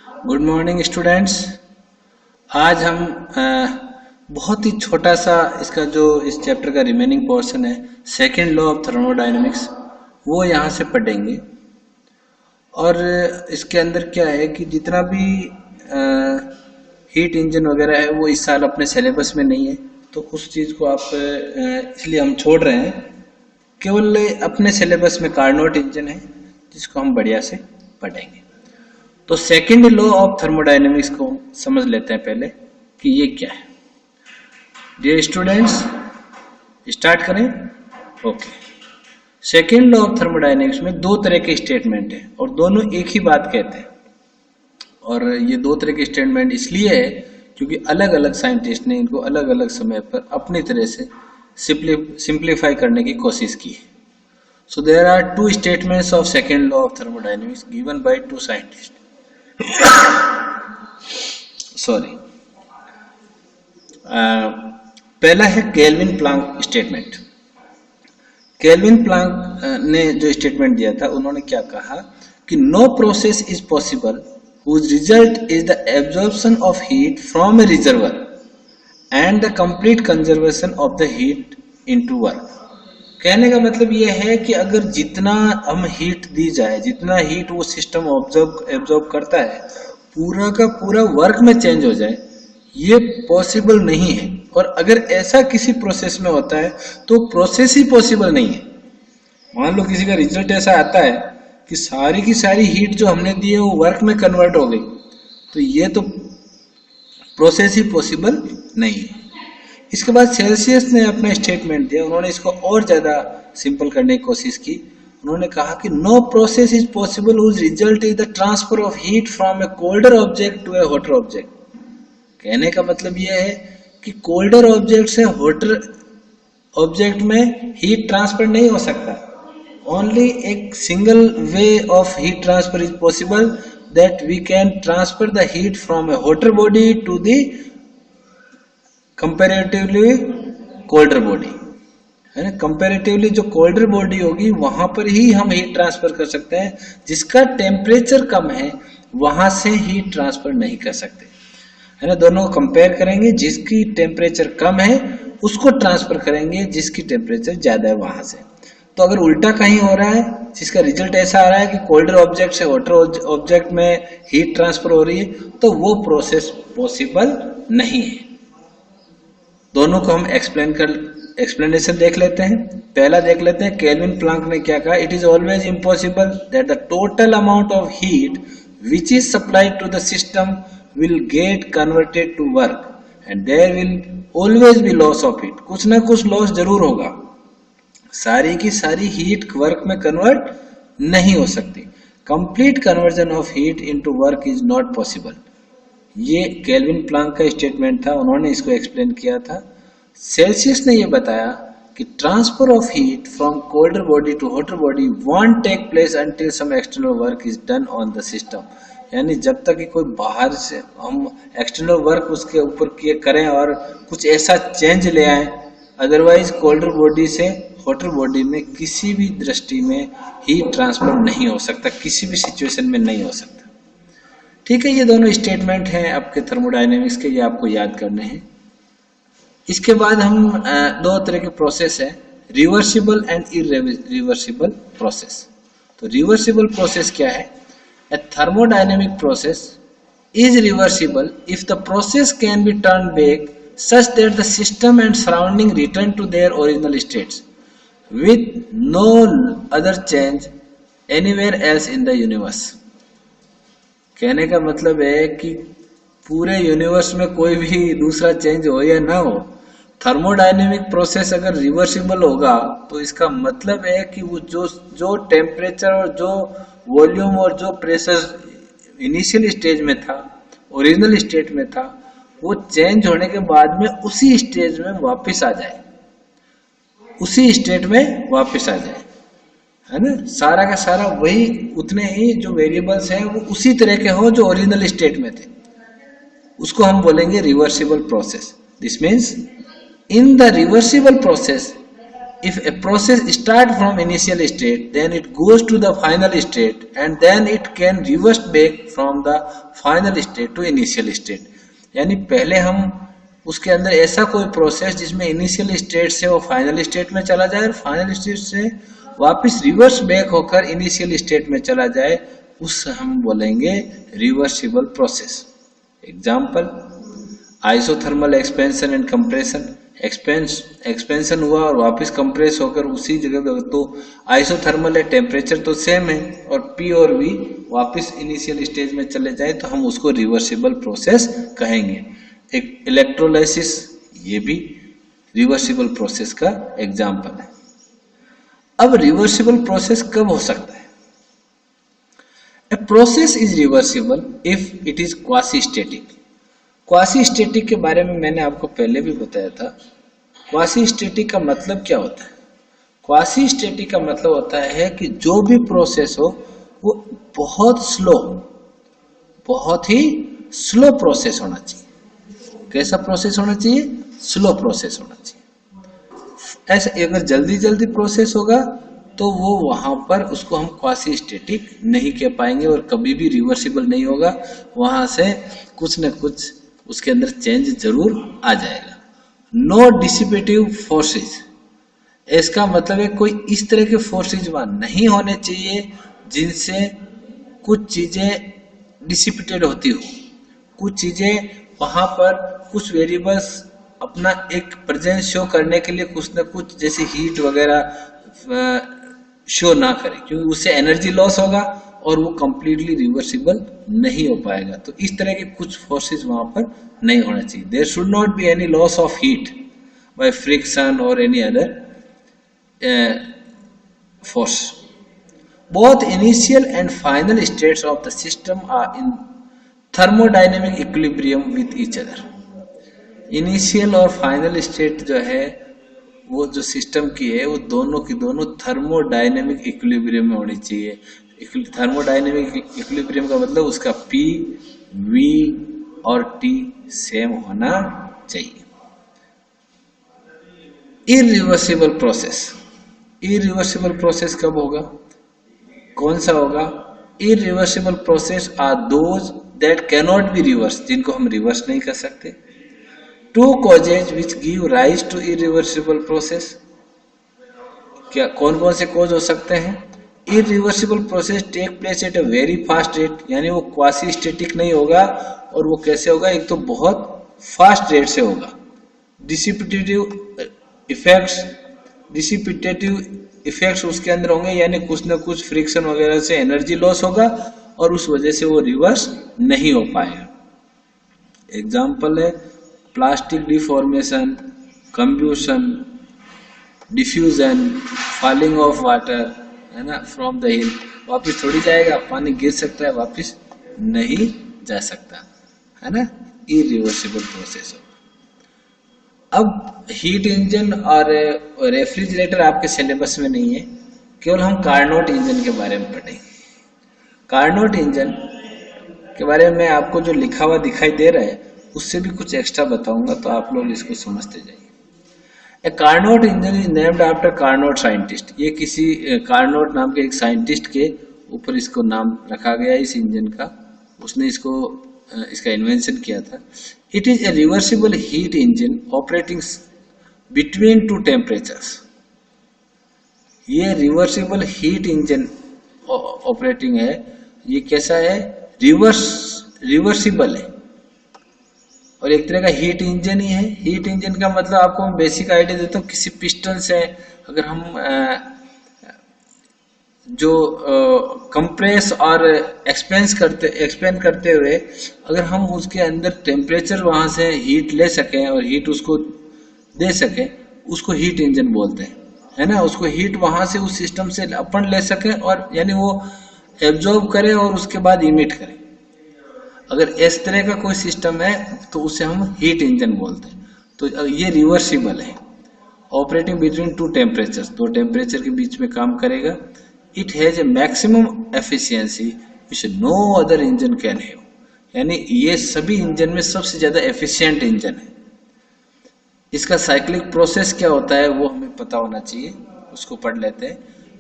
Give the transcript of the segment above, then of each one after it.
Good morning students. आज हम बहुत ही छोटा सा इसका जो इस चैप्टर का रिमेनिंग पोर्शन है, सेकेंड लॉ ऑफ थर्मोडायनेमिक्स, वो यहाँ से पढ़ेंगे। और इसके अंदर क्या है कि जितना भी हीट इंजन वगैरह है वो इस साल अपने सिलेबस में नहीं है, तो उस चीज़ को आप इसलिए हम छोड़ रहे हैं। केवल अपने सिलेबस में कार्नोट इंजन है जिसको हम बढ़िया से पढ़ेंगे। तो सेकेंड लॉ ऑफ थर्मोडायनेमिक्स को समझ लेते हैं पहले कि ये क्या है। डियर स्टूडेंट्स, स्टार्ट करें। Okay, second law of thermodynamics में दो तरह के स्टेटमेंट है और दोनों एक ही बात कहते हैं। और ये दो तरह के स्टेटमेंट इसलिए है क्योंकि अलग अलग साइंटिस्ट ने इनको अलग अलग समय पर अपनी तरह से सिंप्लीफाई करने की कोशिश की है। So there are two statements of second law of thermodynamics given by two scientists. Sorry, पहला है Kelvin Planck statement. Kelvin Planck ने जो स्टेटमेंट दिया था, उन्होंने क्या कहा कि no process is possible whose result is the absorption of heat from a reservoir and the complete conservation of the heat into work. कहने का मतलब यह है कि अगर जितना हम हीट दी जाए, जितना हीट वो सिस्टम एब्जॉर्ब करता है, पूरा का पूरा वर्क में चेंज हो जाए, ये पॉसिबल नहीं है। और अगर ऐसा किसी प्रोसेस में होता है तो प्रोसेस ही पॉसिबल नहीं है। मान लो किसी का रिजल्ट ऐसा आता है कि सारी की सारी हीट जो हमने दी है वो वर्क में कन्वर्ट हो गई, तो ये तो प्रोसेस ही पॉसिबल नहीं है। इसके बाद सेल्सियस ने अपना स्टेटमेंट दिया। उन्होंने इसको और ज्यादा सिंपल करने की कोशिश की। उन्होंने कहा कि no process is possible whose result is the transfer of heat from a colder object to a hotter object. कहने का मतलब यह है कि कोल्डर ऑब्जेक्ट से हॉटर ऑब्जेक्ट में हीट ट्रांसफर नहीं हो सकता। ओनली एक single way of heat transfer is possible, that we can transfer the heat from a hotter body to the comparatively colder body, है ना। कंपैरेटिवली जो कोल्डर बॉडी होगी वहां पर ही हम हीट ट्रांसफर कर सकते हैं। जिसका टेम्परेचर कम है वहां से हीट ट्रांसफर नहीं कर सकते, है ना। दोनों को कंपेयर करेंगे, जिसकी टेम्परेचर कम है उसको ट्रांसफर करेंगे, जिसकी टेम्परेचर ज्यादा है वहां से। तो अगर उल्टा कहीं हो रहा है, जिसका रिजल्ट ऐसा आ रहा है कि कोल्डर ऑब्जेक्ट से हॉटर ऑब्जेक्ट में हीट ट्रांसफर हो रही है, तो वो प्रोसेस पॉसिबल नहीं है। दोनों को हम एक्सप्लेनेशन देख लेते हैं। पहला देख लेते हैं, केल्विन प्लांक ने क्या कहा। It is always impossible that the total amount of heat which is supplied to the system will get converted to work and there will always be loss of heat. कुछ ना कुछ loss जरूर होगा, सारी की सारी हीट वर्क में convert नहीं हो सकती। Complete conversion of heat into work is not possible. ये केल्विन प्लांक का स्टेटमेंट था, उन्होंने इसको एक्सप्लेन किया था। सेल्सियस ने यह बताया कि transfer of heat from colder body to hotter body won't take place until some external work is done on the system. यानी जब तक कि कोई बाहर से हम एक्सटर्नल वर्क उसके ऊपर किए करें और कुछ ऐसा चेंज ले आए, अदरवाइज कोल्डर बॉडी से हॉटर बॉडी में किसी भी दृष्टि में हीट ट्रांसफर नहीं हो सकता, किसी भी सिचुएशन में नहीं हो सकता। ठीक है, ये दोनों स्टेटमेंट हैं आपके थर्मोडायनेमिक्स के, ये आपको याद करने हैं। इसके बाद हम दो तरह के प्रोसेस है, रिवर्सिबल एंड इरिवर्सिबल प्रोसेस। तो रिवर्सिबल प्रोसेस क्या है? A thermodynamic process is reversible if the process can be turn back such that the system and surrounding return to their original states with no other change anywhere else in the universe. कहने का मतलब है कि पूरे universe में कोई भी दूसरा चेंज हो या ना हो, थर्मोडायनेमिक प्रोसेस अगर रिवर्सिबल होगा तो इसका मतलब है कि वो जो टेम्परेचर और जो वॉल्यूम और जो प्रेशर इनिशियल स्टेज में था, ओरिजिनल स्टेट में था, वो चेंज होने के बाद में उसी स्टेज में वापस आ जाए, उसी स्टेट में वापस आ जाए, है ना। सारा का सारा वही, उतने ही जो वेरिएबल्स हैं वो उसी तरह के हो जो ओरिजिनल स्टेट में थे, उसको हम बोलेंगे reversible process. This means in the reversible process if a process start from initial state, then it goes to the final state and then it can reverse back from the final state to initial state, यानी पहले हम उसके अंदर ऐसा कोई process जिसमें initial state से वो फाइनल स्टेट में चला जाए और फाइनल स्टेट से वापस रिवर्स बैक होकर इनिशियल स्टेट में चला जाए, उस हम बोलेंगे reversible process. Example, isothermal expansion and compression, expansion हुआ और वापस कंप्रेस होकर उसी जगह, तो आइसोथर्मल है, टेम्परेचर तो सेम है, और P और V वापस इनिशियल स्टेज में चले जाए तो हम उसको रिवर्सिबल प्रोसेस कहेंगे। एक इलेक्ट्रोलाइसिस, ये भी रिवर्सिबल प्रोसेस का एग्जाम्पल है। अब रिवर्सिबल प्रोसेस कब हो सकता है? A process is reversible if it is quasi static. Quasi static के बारे में मैंने आपको पहले भी बताया था। क्वासी स्टैटिक का मतलब क्या होता है? क्वासी स्टैटिक का मतलब होता है कि जो भी प्रोसेस हो वो बहुत ही स्लो प्रोसेस होना चाहिए। कैसा प्रोसेस होना चाहिए? स्लो प्रोसेस होना चाहिए। ऐसे अगर जल्दी प्रोसेस होगा तो वो वहां पर उसको हम क्वासी स्टैटिक नहीं कह पाएंगे और कभी भी रिवर्सिबल नहीं होगा। वहां से कुछ न कुछ उसके अंदर चेंज जरूर आ जाएगा। नो डिसिपेटिव फोर्सेस, इसका मतलब है कोई इस तरह के फोर्सेज वहां नहीं होने चाहिए जिनसे कुछ चीजें डिसिपेटेड होती हो, कुछ चीजें वहां पर कुछ वेरिएबल्स अपना एक प्रेजेंस शो करने के लिए कुछ न कुछ जैसे हीट वगैरह शो ना करे, क्योंकि उससे एनर्जी लॉस होगा और वो कंप्लीटली रिवर्सिबल नहीं हो पाएगा। तो इस तरह के कुछ फोर्सेस वहां पर नहीं होना चाहिए। There should not be any loss of heat by friction और any other force. Both initial and final states of the system are in thermodynamic equilibrium with each other. Initial और फाइनल स्टेट जो है वो जो system की है वो दोनों की दोनों थर्मोडायनेमिक इक्विलिब्रियम में होनी चाहिए। थर्मोडायनेमिक इक्विलिब्रियम का मतलब उसका P, V और T सेम होना चाहिए। इरिवर्सिबल प्रोसेस, इरिवर्सिबल प्रोसेस कब होगा? कौन सा होगा? Irreversible process are those that cannot be reverse, जिनको हम रिवर्स नहीं कर सकते। Two causes which give rise to irreversible process, क्या कौन कौन से कॉज हो सकते हैं? Irreversible process take place at a very fast rate, यानी वो क्वासी स्टैटिक नहीं होगा और वो कैसे होगा? एक तो बहुत फास्ट रेट से होगा। डिसिपिटेटिव इफेक्ट्स उसके अंदर होंगे, यानी कुछ न कुछ फ्रिक्शन वगैरह से एनर्जी लॉस होगा और उस वजह से वो रिवर्स नहीं हो पाएगा। एग्जाम्पल है plastic deformation, combustion, diffusion, falling of water, है ना, फ्रॉम द हिल। वापिस थोड़ी जाएगा, पानी गिर सकता है, वापिस नहीं जा सकता, है ना। इरिवर्सिबल प्रोसेस हो। अब हीट इंजन और रेफ्रिजरेटर आपके सिलेबस में नहीं है, केवल हम कार्नोट इंजन के बारे में पढ़ेंगे। कार्नोट इंजन के बारे में आपको जो लिखा हुआ दिखाई दे रहा है उससे भी कुछ एक्स्ट्रा बताऊंगा, तो आप लोग इसको समझते जाइए। A Carnot engine is named after Carnot scientist, ये किसी कार्नोट नाम के एक साइंटिस्ट के ऊपर इसको नाम रखा गया इस इंजन का, उसने इसका इन्वेंशन किया था। It is a reversible heat engine operating between two temperatures, ये रिवर्सिबल हीट इंजन ऑपरेटिंग है। ये कैसा है? रिवर्सिबल है और एक तरह का हीट इंजन ही है। हीट इंजन का मतलब आपको मैं बेसिक आइडिया देता हूँ। किसी पिस्टन से अगर हम जो कंप्रेस और एक्सपेंड करते हुए अगर हम उसके अंदर टेम्परेचर वहां से हीट ले सकें और हीट उसको दे सके, उसको हीट इंजन बोलते हैं, है ना। उसको हीट वहां से उस सिस्टम से अपन ले सके और यानी वो एब्जॉर्ब करे और उसके बाद इमिट करे। अगर इस तरह का कोई सिस्टम है तो उसे हम हीट इंजन बोलते हैं। तो ये रिवर्सिबल है, ऑपरेटिंग बिटवीन टू टेम्परेचर्स, दो टेम्परेचर के बीच में काम करेगा। It has a maximum efficiency which no other engine can have, यानी ये सभी इंजन में सबसे ज्यादा एफिशिएंट इंजन है। इसका साइक्लिक प्रोसेस क्या होता है वो हमें पता होना चाहिए, उसको पढ़ लेते हैं।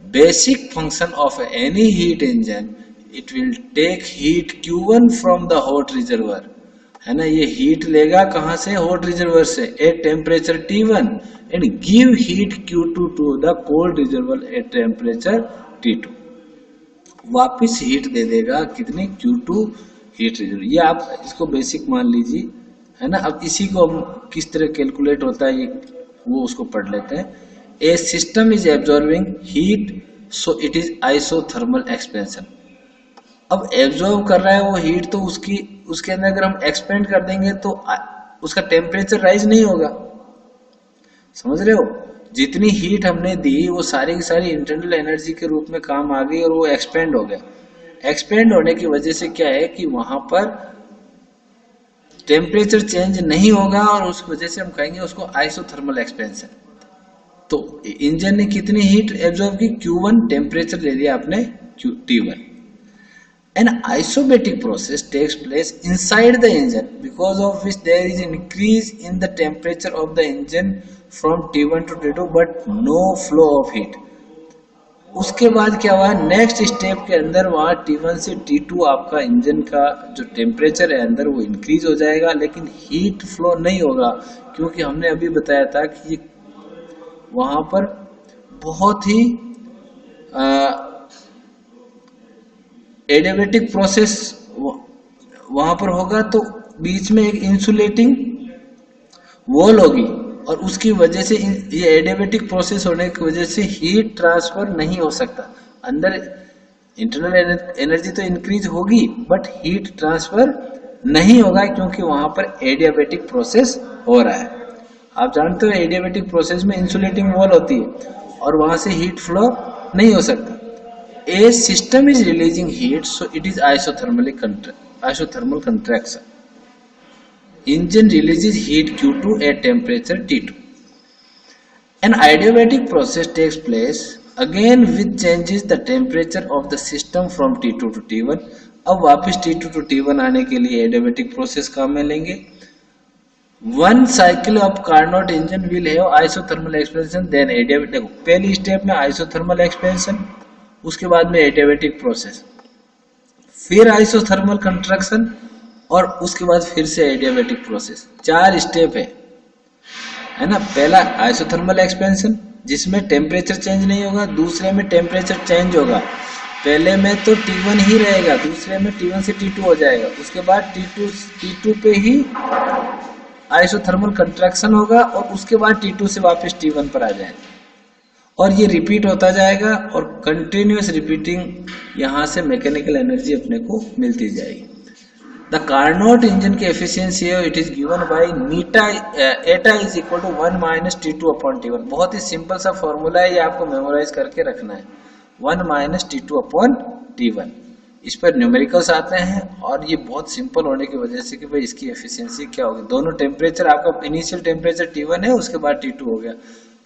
Basic function of any heat engine it will take heat Q1 from the hot reservoir, है ना, ये हीट लेगा कहां से, हॉट रिजर्वर से, at temperature T1 and give heat Q2 to the cold reservoir at temperature T2, वापिस heat दे देगा कितनी, Q2 हीट रिजर्वर। ये आप इसको बेसिक मान लीजिए, है ना। अब इसी को हम किस तरह कैलकुलेट होता है ये वो उसको पढ़ लेते हैं। A system is absorbing heat so it is isothermal expansion. अब एब्जॉर्ब कर रहा है वो हीट, तो उसके अंदर अगर हम एक्सपेंड कर देंगे तो उसका टेम्परेचर राइज नहीं होगा, समझ रहे हो। जितनी हीट हमने दी वो सारी की सारी इंटरनल एनर्जी के रूप में काम आ गई और वो एक्सपेंड हो गया। एक्सपेंड होने की वजह से क्या है कि वहां पर टेम्परेचर चेंज नहीं होगा और उस वजह से हम कहेंगे उसको आइसोथर्मल एक्सपेंशन। तो इंजन ने कितनी हीट एब्जॉर्ब की, Q1, टेम्परेचर दे दिया आपने T1। An isobatic process takes place inside the engine because of which there is increase in the temperature of the engine from T1 to T2 but no flow of heat। उसके बाद क्या हुआ, next step के अंदर वहां T1 से T2 आपका engine का जो टेम्परेचर है अंदर वो इंक्रीज हो जाएगा, लेकिन हीट फ्लो नहीं होगा, क्योंकि हमने अभी बताया था कि वहां पर बहुत ही एडियाबेटिक प्रोसेस वहां पर होगा, तो बीच में एक इंसुलेटिंग वॉल होगी और उसकी वजह से ये एडियाबेटिक प्रोसेस होने की वजह से हीट ट्रांसफर नहीं हो सकता। अंदर इंटरनल एनर्जी तो इंक्रीज होगी बट हीट ट्रांसफर नहीं होगा, क्योंकि वहां पर एडियाबेटिक प्रोसेस हो रहा है। आप जानते हो एडियाबेटिक प्रोसेस में इंसुलेटिंग वॉल होती है और वहां से हीट फ्लो नहीं हो सकता। A system is releasing heat, so it is isothermal contraction. Engine releases heat Q2 at temperature T2. An adiabatic process takes place again which changes the temperature of the system from T2 to T1. अब वापस T2 to T1 आने के लिए adiabatic process काम में लेंगे। One cycle of Carnot engine will have isothermal expansion, then adiabatic। देखो पहली स्टेप में isothermal expansion, उसके बाद में एडियाबेटिक प्रोसेस, फिर आइसोथर्मल कंट्रैक्शन और उसके बाद फिर से एडियाबेटिक प्रोसेस। 4 स्टेप है ना। पहला आइसोथर्मल एक्सपेंशन जिसमें टेम्परेचर चेंज नहीं होगा, दूसरे में टेम्परेचर चेंज होगा। पहले में तो T1 ही रहेगा, दूसरे में T1 से T2 हो जाएगा, उसके बाद T2 पे ही आइसोथर्मल कंट्रैक्शन होगा और उसके बाद T2 से वापस T1 पर आ जाएगा और ये रिपीट होता जाएगा और कंटिन्यूअस रिपीटिंग यहाँ से मैकेनिकल एनर्जी अपने को मिलती जाएगी। द कार्नोट इंजन की एफिशिएंसी है, it is given by eta is equal to 1 minus T2 upon T1। बहुत ही सिंपल सा फॉर्मूला है, ये आपको मेमोराइज करके रखना है, 1 माइनस T2 अपॉन T1। इस पर न्यूमेरिकल्स आते हैं और ये बहुत सिंपल होने की वजह से कि भाई इसकी एफिशिएंसी क्या होगी। दोनों टेम्परेचर, आपका इनिशियल टेम्परेचर T1 है, उसके बाद T2 हो गया,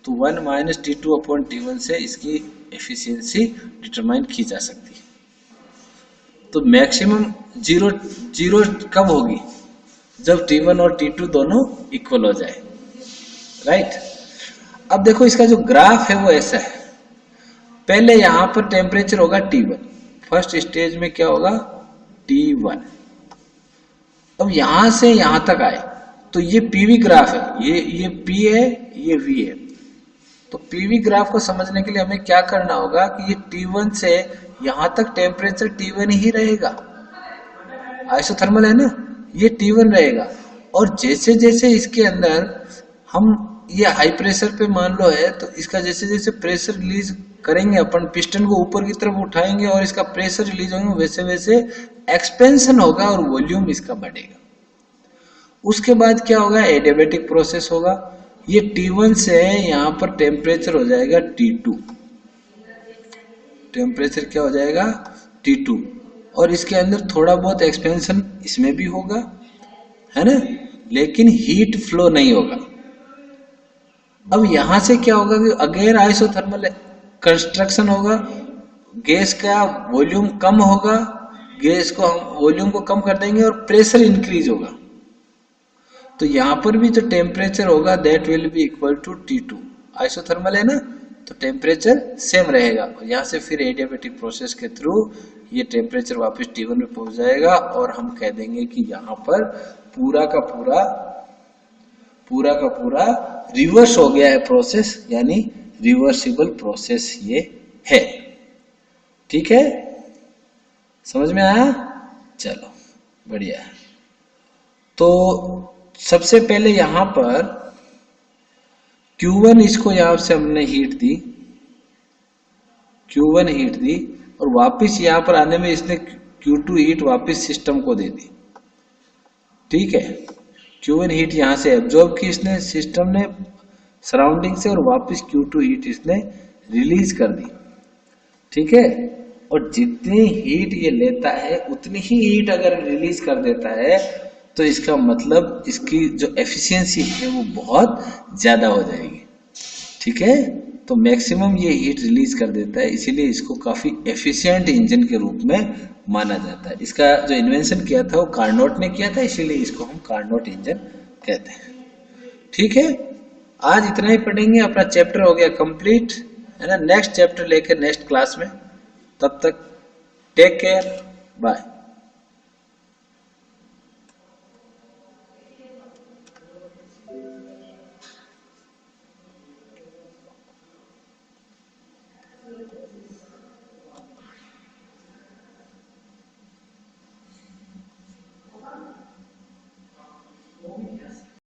तो 1 माइनस T2 अपॉन T1 से इसकी एफिशिएंसी डिटरमाइन की जा सकती है। तो मैक्सिमम जीरो कब होगी, जब T1 और T2 दोनों इक्वल हो जाए, राइट। अब देखो इसका जो ग्राफ है वो ऐसा है। पहले यहां पर टेम्परेचर होगा T1, फर्स्ट स्टेज में क्या होगा T1। अब यहां से यहां तक आए तो ये PV ग्राफ है, ये P है, ये V है। तो PV ग्राफ को समझने के लिए हमें क्या करना होगा कि ये T1 से यहां तक टेम्परेचर T1 ही रहेगा, आइसोथर्मल है ना, ये T1 रहेगा। और जैसे जैसे इसके अंदर हम ये हाई प्रेशर पे मान लो है, तो इसका जैसे जैसे प्रेशर रिलीज करेंगे, अपन पिस्टन को ऊपर की तरफ उठाएंगे और इसका प्रेशर रिलीज होंगे, वैसे वैसे एक्सपेंशन होगा और वॉल्यूम इसका बढ़ेगा। उसके बाद क्या होगा, एडियाबेटिक प्रोसेस होगा। ये T1 से यहां पर टेम्परेचर हो जाएगा T2, टेम्परेचर क्या हो जाएगा T2, और इसके अंदर थोड़ा बहुत एक्सपेंशन इसमें भी होगा, है ना, लेकिन हीट फ्लो नहीं होगा। अब यहां से क्या होगा कि अगेन आइसोथर्मल कंस्ट्रक्शन होगा, गैस का वॉल्यूम कम होगा, गैस को हम वॉल्यूम को कम कर देंगे और प्रेशर इंक्रीज होगा। तो यहां पर भी जो टेम्परेचर होगा that will be equal to T2, isothermal है ना, तो टेम्परेचर सेम रहेगा। और यहां से फिर एडियाबेटिक प्रोसेस के थ्रू ये टेम्परेचर वापस T1 में पहुंच जाएगा और हम कह देंगे कि यहाँ पर पूरा का पूरा रिवर्स हो गया है प्रोसेस, यानी रिवर्सिबल प्रोसेस ये है। ठीक है, समझ में आया? चलो बढ़िया है। तो सबसे पहले यहां पर Q1 इसको यहां से हमने हीट दी, Q1 हीट दी और वापस यहां पर आने में इसने Q2 हीट वापस सिस्टम को दे दी। ठीक है, Q1 हीट यहां से एब्जॉर्ब की इसने सिस्टम ने सराउंडिंग से और वापस Q2 हीट इसने रिलीज कर दी। ठीक है, और जितनी हीट ये लेता है उतनी ही हीट अगर रिलीज कर देता है तो इसका मतलब इसकी जो एफिशिएंसी है वो बहुत ज्यादा हो जाएगी। ठीक है, तो मैक्सिमम ये हीट रिलीज कर देता है, इसीलिए इसको काफी एफिशिएंट इंजन के रूप में माना जाता है। इसका जो इन्वेंशन किया था वो कार्नोट ने किया था, इसीलिए इसको हम कार्नोट इंजन कहते हैं। ठीक है, आज इतना ही पढ़ेंगे, अपना चैप्टर हो गया कंप्लीट, है ना। नेक्स्ट चैप्टर लेकर नेक्स्ट क्लास में, तब तक टेक केयर, बाय।